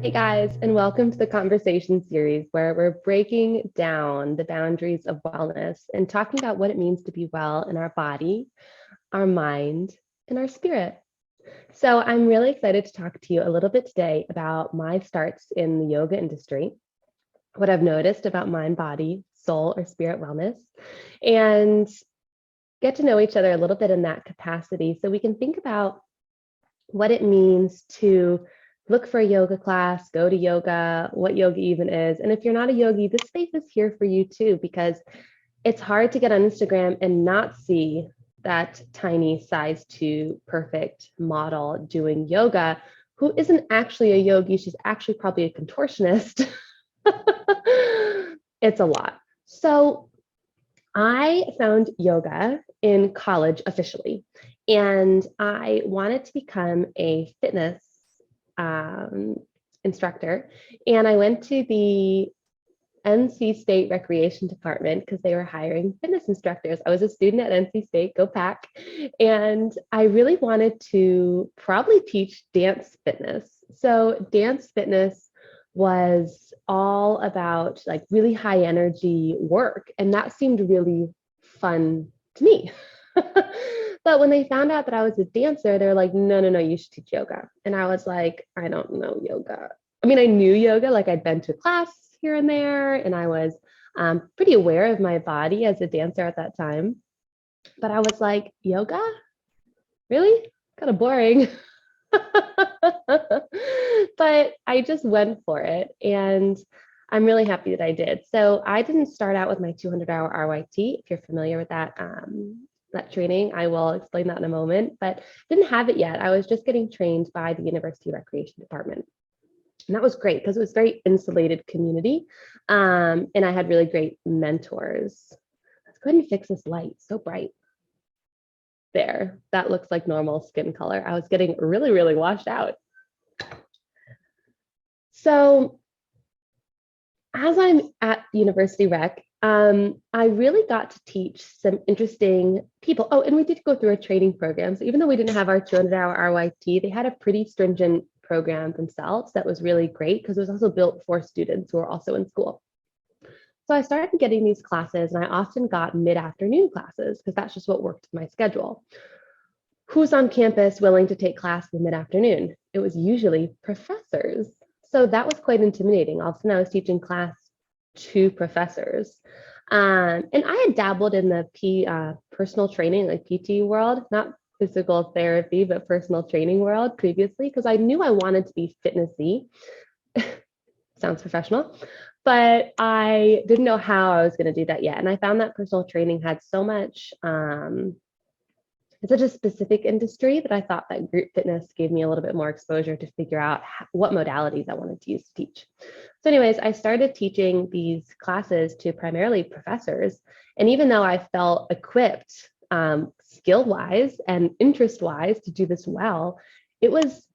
Hey guys, and welcome to the conversation series where we're breaking down the boundaries of wellness and talking about what it means to be well in our body, our mind, and our spirit. So, I'm really excited to talk to you a little bit today about my starts in the yoga industry, what I've noticed about mind, body, soul, or spirit wellness, and get to know each other a little bit in that capacity so we can think about what it means to look for a yoga class, go to yoga, what yoga even is. And if you're not a yogi, this space is here for you too, because it's hard to get on Instagram and not see that tiny size 2 perfect model doing yoga who isn't actually a yogi. She's actually probably a contortionist. It's a lot. So I found yoga in college officially, and I wanted to become a fitness instructor. And I went to the NC State Recreation Department because they were hiring fitness instructors. I was a student at NC State, go pack. And I really wanted to probably teach dance fitness. So, dance fitness was all about like really high energy work. And that seemed really fun to me. But when they found out that I was a dancer, they were like, no, no, no, you should teach yoga. And I was like, I don't know yoga. I mean, I knew yoga, like I'd been to a class here and there, and I was pretty aware of my body as a dancer at that time. But I was like, yoga? Really? Kind of boring. But I just went for it. And I'm really happy that I did. So I didn't start out with my 200-hour RYT. If you're familiar with that training, I will explain that in a moment, but didn't have it yet. I was just getting trained by the University Recreation Department. And that was great because it was a very insulated community. And I had really great mentors. Let's go ahead and fix this light. So bright. There, that looks like normal skin color. I was getting really, really washed out. So as I'm at University Rec, I really got to teach some interesting people. Oh, and we did go through a training program. So even though we didn't have our 200-hour RYT, they had a pretty stringent program themselves that was really great because it was also built for students who are also in school. So I started getting these classes, and I often got mid-afternoon classes because that's just what worked with my schedule. Who's on campus willing to take class in mid-afternoon? It was usually professors. So that was quite intimidating. All of a sudden, I was teaching class to professors. And I had dabbled in the personal training, like PT world, not physical therapy, but personal training world previously, because I knew I wanted to be fitnessy. Sounds professional, but I didn't know how I was going to do that yet. And I found that personal training had so much, it's such a specific industry that I thought that group fitness gave me a little bit more exposure to figure out what modalities I wanted to use to teach. So anyways, I started teaching these classes to primarily professors. And even though I felt equipped skill-wise and interest-wise to do this well, it was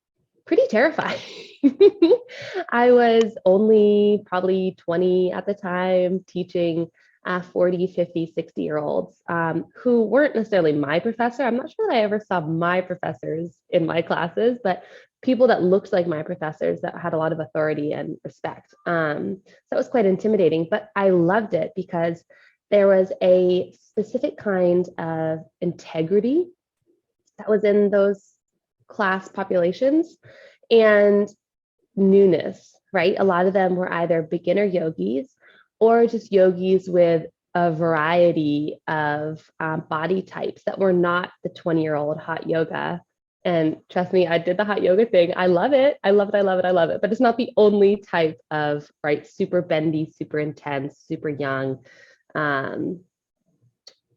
pretty terrifying. I was only probably 20 at the time teaching 40, 50, 60-year-olds who weren't necessarily my professor. I'm not sure that I ever saw my professors in my classes, but people that looked like my professors that had a lot of authority and respect. So that was quite intimidating, but I loved it because there was a specific kind of integrity that was in those class populations and newness, right? A lot of them were either beginner yogis or just yogis with a variety of body types that were not the 20-year-old hot yoga. And trust me, I did the hot yoga thing. I love it. I love it. I love it. I love it. But it's not the only type of, right, super bendy, super intense, super young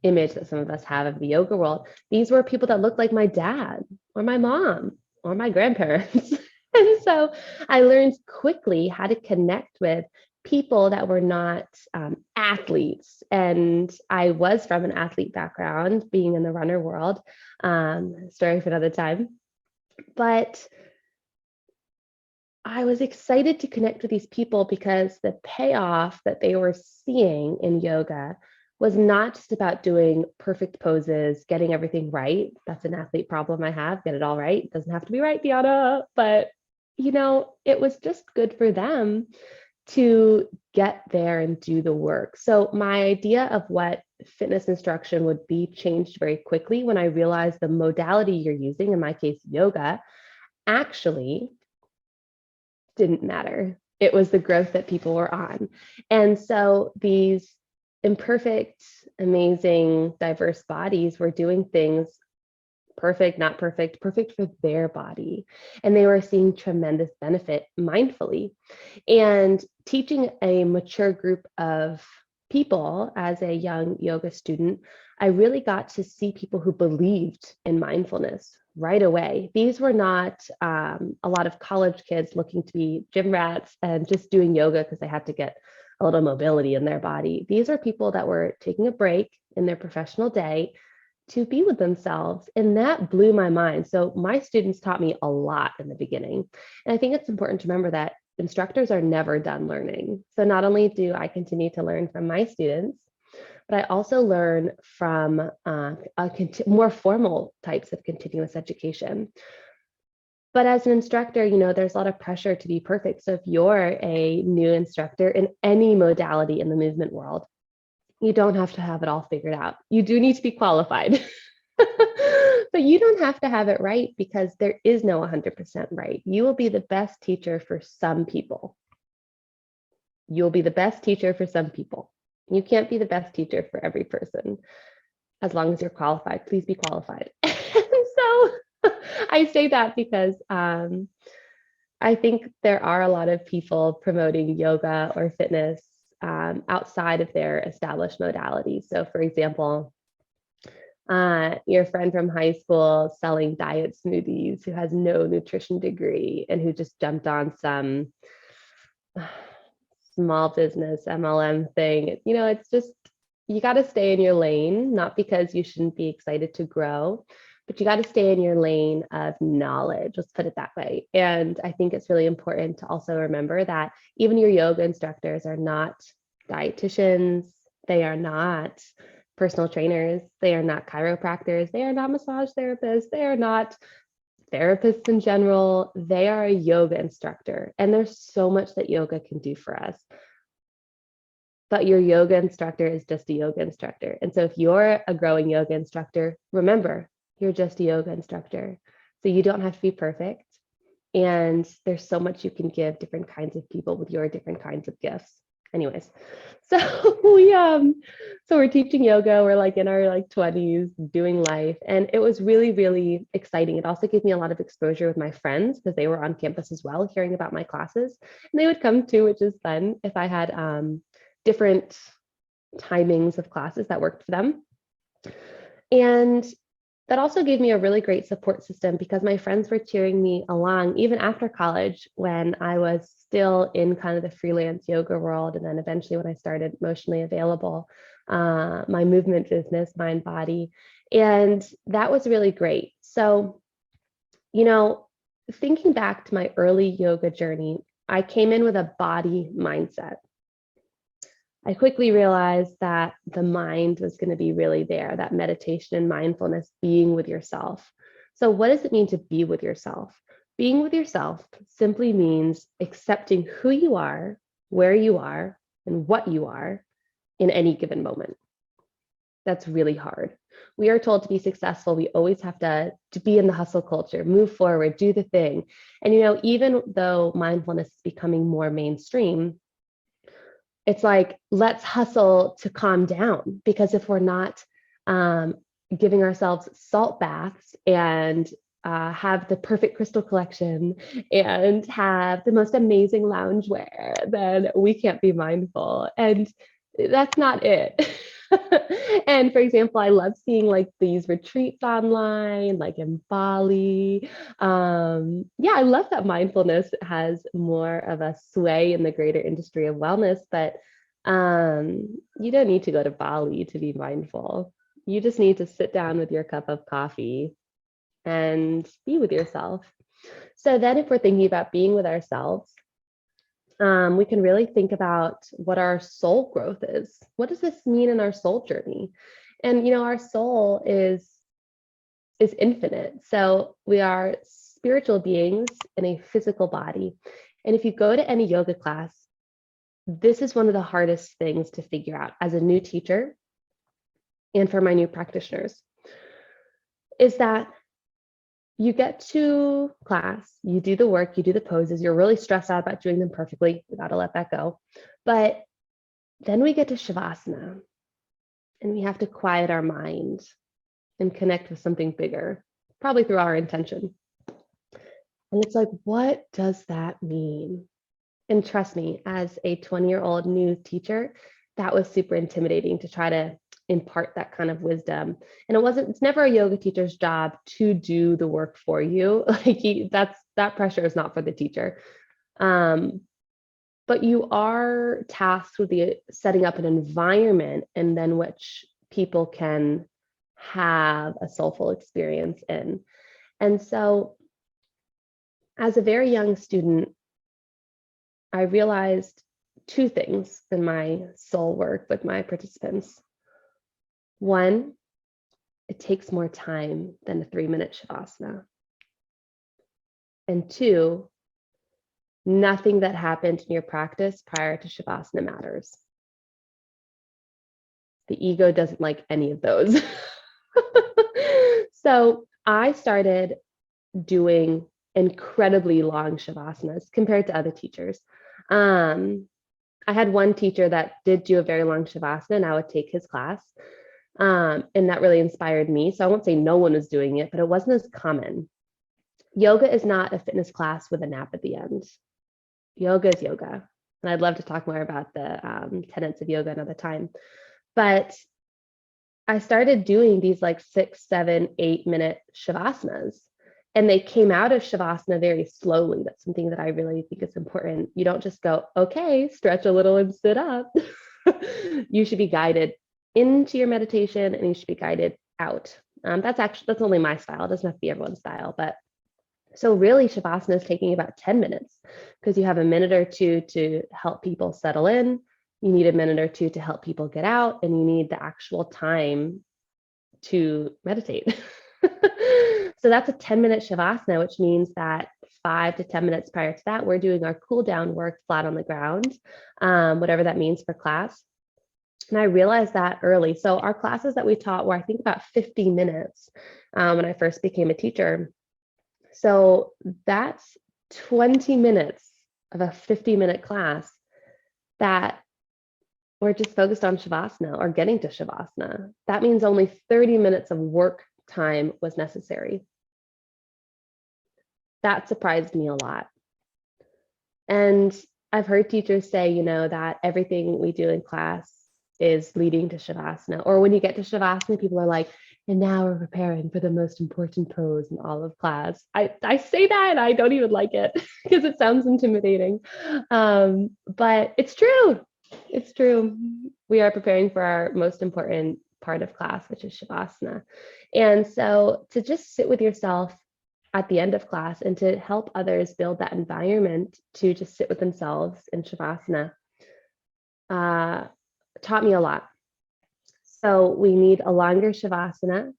image that some of us have of the yoga world. These were people that looked like my dad or my mom or my grandparents. And so I learned quickly how to connect with people that were not athletes. And I was from an athlete background, being in the runner world, story for another time. But I was excited to connect with these people because the payoff that they were seeing in yoga was not just about doing perfect poses, getting everything right. That's an athlete problem I have. Get it all right. It doesn't have to be right, Dianna, but it was just good for them to get there and do the work. So my idea of what fitness instruction would be changed very quickly when I realized the modality you're using, in my case, yoga, actually didn't matter. It was the growth that people were on. And so these imperfect, amazing, diverse bodies were doing things perfect, not perfect, perfect for their body. And they were seeing tremendous benefit mindfully. And teaching a mature group of people as a young yoga student, I really got to see people who believed in mindfulness right away. These were not a lot of college kids looking to be gym rats and just doing yoga because they had to get a little mobility in their body. These are people that were taking a break in their professional day to be with themselves. And that blew my mind. So my students taught me a lot in the beginning. And I think it's important to remember that instructors are never done learning. So not only do I continue to learn from my students, but I also learn from more formal types of continuous education. But as an instructor, there's a lot of pressure to be perfect. So if you're a new instructor in any modality in the movement world, you don't have to have it all figured out. You do need to be qualified, but you don't have to have it right, because there is no 100% right. You will be the best teacher for some people. You'll be the best teacher for some people. You can't be the best teacher for every person. As long as you're qualified, please be qualified. And so I say that because I think there are a lot of people promoting yoga or fitness outside of their established modalities. So for example, your friend from high school selling diet smoothies who has no nutrition degree and who just jumped on some small business MLM thing. It's just, you got to stay in your lane, not because you shouldn't be excited to grow, but you got to stay in your lane of knowledge. Let's put it that way. And I think it's really important to also remember that even your yoga instructors are not dietitians. They are not personal trainers. They are not chiropractors. They are not massage therapists. They are not therapists in general. They are a yoga instructor. And there's so much that yoga can do for us. But your yoga instructor is just a yoga instructor. And so if you're a growing yoga instructor, remember, you're just a yoga instructor. So you don't have to be perfect. And there's so much you can give different kinds of people with your different kinds of gifts. Anyways, so we're teaching yoga. We're like in our 20s doing life. And it was really, really exciting. It also gave me a lot of exposure with my friends because they were on campus as well, hearing about my classes. And they would come too, which is fun if I had different timings of classes that worked for them. And that also gave me a really great support system because my friends were cheering me along even after college, when I was still in kind of the freelance yoga world. And then eventually when I started Emotionally Available, my movement business, Mind Body. And that was really great. So, thinking back to my early yoga journey, I came in with a body mindset. I quickly realized that the mind was going to be really there, that meditation and mindfulness, being with yourself. So what does it mean to be with yourself? Being with yourself simply means accepting who you are, where you are, and what you are in any given moment. That's really hard. We are told to be successful. We always have to be in the hustle culture, move forward, do the thing. And, even though mindfulness is becoming more mainstream, it's like, let's hustle to calm down, because if we're not giving ourselves salt baths and have the perfect crystal collection and have the most amazing loungewear, then we can't be mindful. And that's not it. And for example, I love seeing these retreats online, like in Bali. I love that mindfulness has more of a sway in the greater industry of wellness, but you don't need to go to Bali to be mindful. You just need to sit down with your cup of coffee and be with yourself. So then if we're thinking about being with ourselves, we can really think about what our soul growth is. What does this mean in our soul journey? And our soul is infinite. So we are spiritual beings in a physical body. And if you go to any yoga class, this is one of the hardest things to figure out as a new teacher and for my new practitioners, is that you get to class, you do the work, you do the poses, you're really stressed out about doing them perfectly. We got to let that go. But then we get to Shavasana and we have to quiet our mind and connect with something bigger, probably through our intention. And it's like, what does that mean? And trust me, as a 20-year-old new teacher, that was super intimidating to try to impart that kind of wisdom. And it's never a yoga teacher's job to do the work for you. That pressure is not for the teacher. But you are tasked with setting up an environment and then which people can have a soulful experience in. And so as a very young student, I realized two things in my soul work with my participants. One, it takes more time than a 3-minute Shavasana. And two, nothing that happened in your practice prior to Shavasana matters. The ego doesn't like any of those. So I started doing incredibly long Shavasanas compared to other teachers. I had one teacher that did do a very long Shavasana and I would take his class. And that really inspired me. So I won't say no one was doing it, but it wasn't as common. Yoga is not a fitness class with a nap at the end. Yoga is yoga. And I'd love to talk more about the tenets of yoga another time. But I started doing these like 6, 7, 8-minute Shavasanas. And they came out of Shavasana very slowly. That's something that I really think is important. You don't just go, okay, stretch a little and sit up. You should be guided into your meditation and you should be guided out. That's only my style. It doesn't have to be everyone's style. But so really Shavasana is taking about 10 minutes because you have a minute or two to help people settle in. You need a minute or two to help people get out, and you need the actual time to meditate. So that's a 10-minute Shavasana, which means that 5 to 10 minutes prior to that, we're doing our cool down work flat on the ground, whatever that means for class. And I realized that early. So our classes that we taught were, I think, about 50 minutes when I first became a teacher. So that's 20 minutes of a 50-minute class that we're just focused on Shavasana or getting to Shavasana. That means only 30 minutes of work time was necessary. That surprised me a lot. And I've heard teachers say, that everything we do in class is leading to Shavasana. Or when you get to Shavasana, people are like, and now we're preparing for the most important pose in all of class. I say that and I don't even like it because it sounds intimidating. But it's true. It's true. We are preparing for our most important part of class, which is Shavasana. And so to just sit with yourself at the end of class and to help others build that environment to just sit with themselves in Shavasana taught me a lot. So we need a longer Shavasana.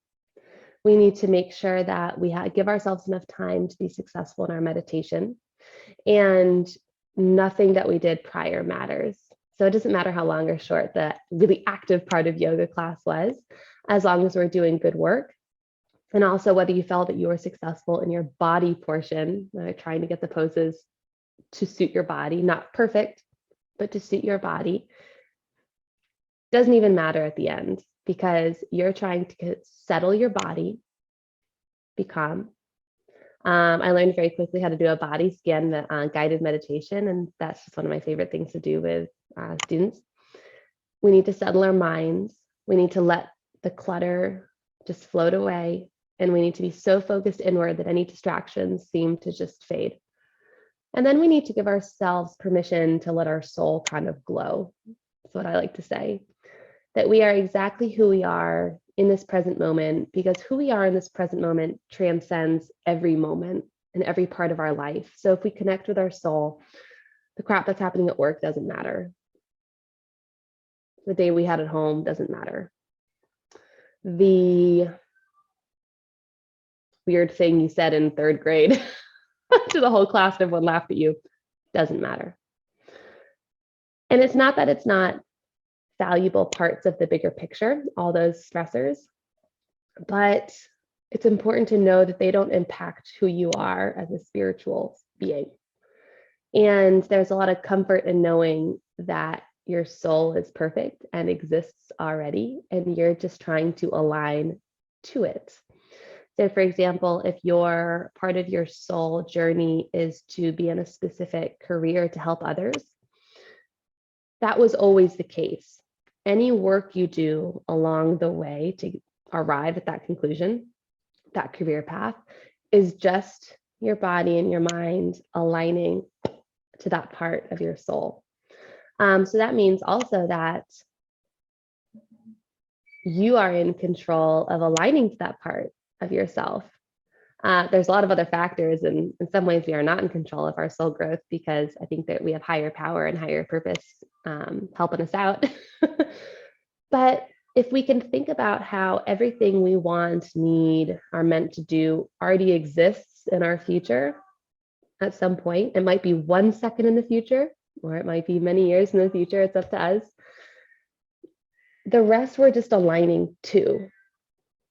We need to make sure that we give ourselves enough time to be successful in our meditation. And nothing that we did prior matters. So it doesn't matter how long or short the really active part of yoga class was, as long as we're doing good work. And also whether you felt that you were successful in your body portion, trying to get the poses to suit your body, not perfect, but to suit your body, doesn't even matter at the end because you're trying to settle your body, be calm. I learned very quickly how to do a body scan guided meditation, and that's just one of my favorite things to do with students. We need to settle our minds. We need to let the clutter just float away, and we need to be so focused inward that any distractions seem to just fade. And then we need to give ourselves permission to let our soul kind of glow. That's what I like to say, that we are exactly who we are in this present moment, because who we are in this present moment transcends every moment and every part of our life. So if we connect with our soul, the crap that's happening at work doesn't matter. The day we had at home doesn't matter. The weird thing you said in third grade to the whole class and everyone laughed at you. Doesn't matter. And it's not that it's not valuable parts of the bigger picture, all those stressors, but it's important to know that they don't impact who you are as a spiritual being. And there's a lot of comfort in knowing that your soul is perfect and exists already, and you're just trying to align to it. So, for example, if your part of your soul journey is to be in a specific career to help others, that was always the case. Any work you do along the way to arrive at that conclusion, that career path, is just your body and your mind aligning to that part of your soul. So that means also that you are in control of aligning to that part of yourself. There's a lot of other factors, and in some ways we are not in control of our soul growth, because I think that we have higher power and higher purpose helping us out. But if we can think about how everything we want, need, are meant to do already exists in our future at some point, it might be 1 second in the future, or it might be many years in the future, it's up to us. The rest we're just aligning to.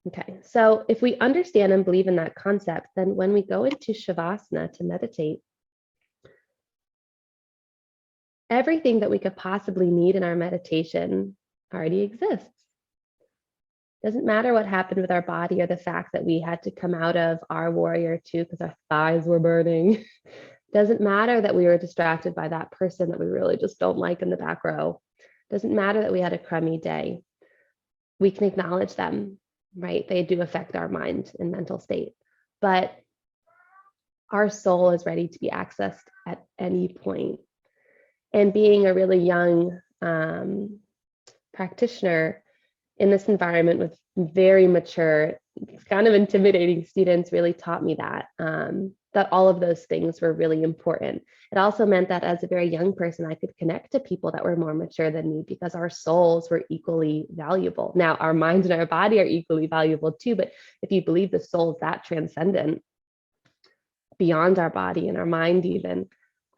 Okay, so if we understand and believe in that concept, then when we go into Shavasana to meditate, everything that we could possibly need in our meditation already exists. Doesn't matter what happened with our body or the fact that we had to come out of our warrior two because our thighs were burning. Doesn't matter that we were distracted by that person that we really just don't like in the back row. Doesn't matter that we had a crummy day. We can acknowledge them, right? They do affect our mind and mental state, but our soul is ready to be accessed at any point. And being a really young practitioner in this environment with very mature, kind of intimidating students really taught me that, that all of those things were really important. It also meant that as a very young person, I could connect to people that were more mature than me, because our souls were equally valuable. Now, our mind and our body are equally valuable too, but if you believe the soul is that transcendent, beyond our body and our mind even,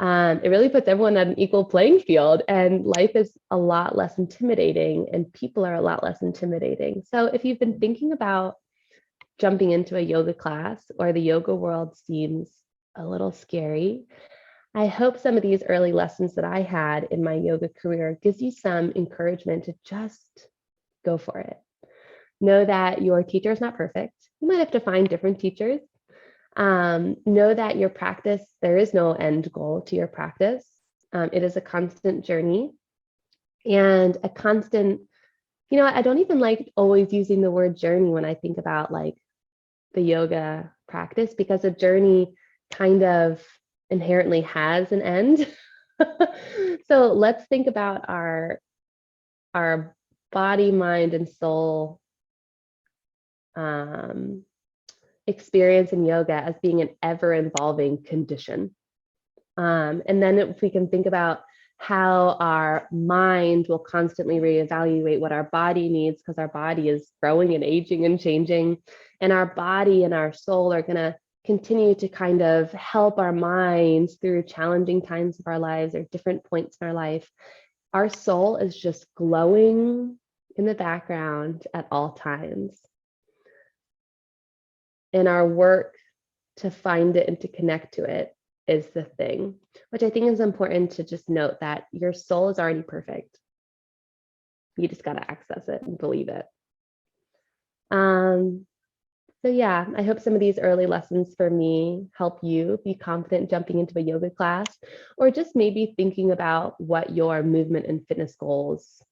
it really puts everyone at an equal playing field, and life is a lot less intimidating and people are a lot less intimidating. So if you've been thinking about jumping into a yoga class, or the yoga world seems a little scary, I hope some of these early lessons that I had in my yoga career gives you some encouragement to just go for it. Know that your teacher is not perfect. You might have to find different teachers. Know that your practice, there is no end goal to your practice. It is a constant journey and a constant, I don't even like always using the word journey when I think about like the yoga practice, because a journey kind of inherently has an end. So let's think about our body, mind, and soul experience in yoga as being an ever-evolving condition. And then if we can think about how our mind will constantly reevaluate what our body needs, because our body is growing and aging and changing, and our body and our soul are going to continue to kind of help our minds through challenging times of our lives or different points in our life. Our soul is just glowing in the background at all times. And our work to find it and to connect to it is the thing, which I think is important to just note, that your soul is already perfect. You just got to access it and believe it. So yeah, I hope some of these early lessons for me help you be confident jumping into a yoga class, or just maybe thinking about what your movement and fitness goals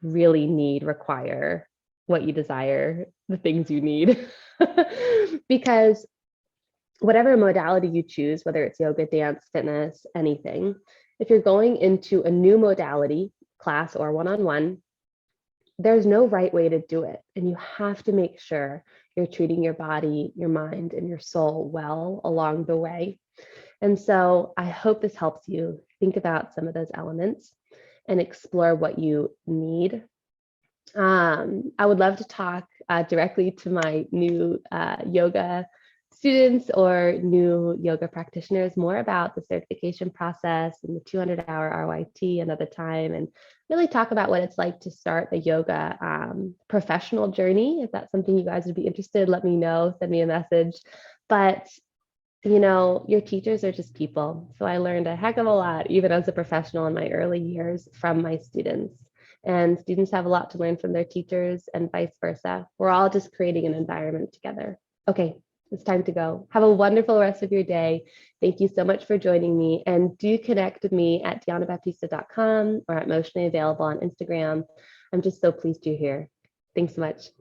really need, require, what you desire, the things you need. Because whatever modality you choose, whether it's yoga, dance, fitness, anything, if you're going into a new modality, class or one-on-one, there's no right way to do it. And you have to make sure you're treating your body, your mind, and your soul well along the way. And so I hope this helps you think about some of those elements and explore what you need. I would love to talk directly to my new yoga students or new yoga practitioners more about the certification process and the 200-hour RYT another time, and really talk about what it's like to start the yoga professional journey. If that's something you guys would be interested, let me know, send me a message. But your teachers are just people. So I learned a heck of a lot, even as a professional in my early years, from my students. And students have a lot to learn from their teachers and vice versa. We're all just creating an environment together. Okay, it's time to go. Have a wonderful rest of your day. Thank you so much for joining me. And do connect with me at diannabaptista.com or at Emotionally Available on Instagram. I'm just so pleased you're here. Thanks so much.